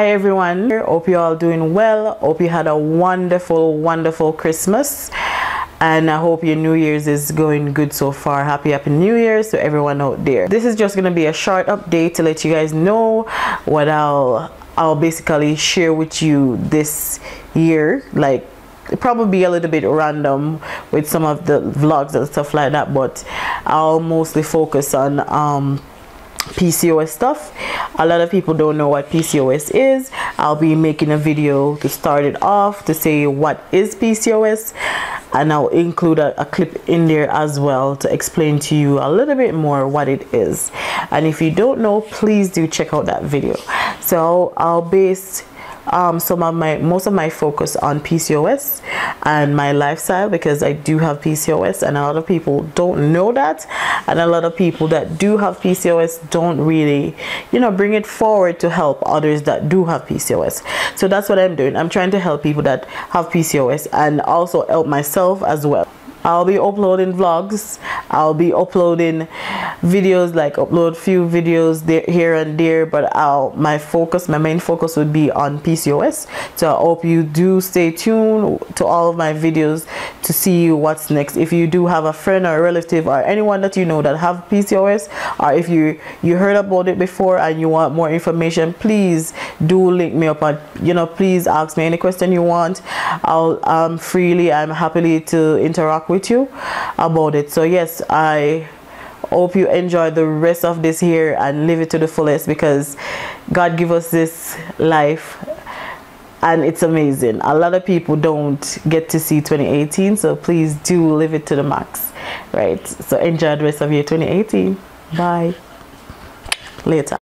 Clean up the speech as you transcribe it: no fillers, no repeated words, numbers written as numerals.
Hi everyone, hope you all doing well. Hope you had a wonderful Christmas, and I hope your New Year's is going good so far. Happy New Year's to everyone out there. This is just gonna be a short update to let you guys know what I'll basically share with you this year. Like, probably be a little bit random with some of the vlogs and stuff like that, but I'll mostly focus on PCOS stuff. A lot of people don't know what PCOS is. I'll be making a video to start it off to say what is PCOS, and I'll include a clip in there as well to explain to you a little bit more what it is. And if you don't know, please do check out that video. So I'll base most of my focus on PCOS and my lifestyle, because I do have PCOS and a lot of people don't know that, and a lot of people that do have PCOS don't really, bring it forward to help others that do have PCOS. So that's what I'm doing. I'm trying to help people that have PCOS and also help myself as well. I'll be uploading vlogs. I'll be uploading videos, like upload few videos there, here and there, but my main focus would be on PCOS. So I hope you do stay tuned to all of my videos to see what's next. If you do have a friend or a relative or anyone that you know that have PCOS, or if you heard about it before and you want more information, please do link me up, and please ask me any question you want. I'm happily to interact with you about it. So yes, I hope you enjoy the rest of this year and live it to the fullest, because God give us this life and it's amazing. A lot of people don't get to see 2018, so please do live it to the max, right? So enjoy the rest of your 2018. Bye. Later.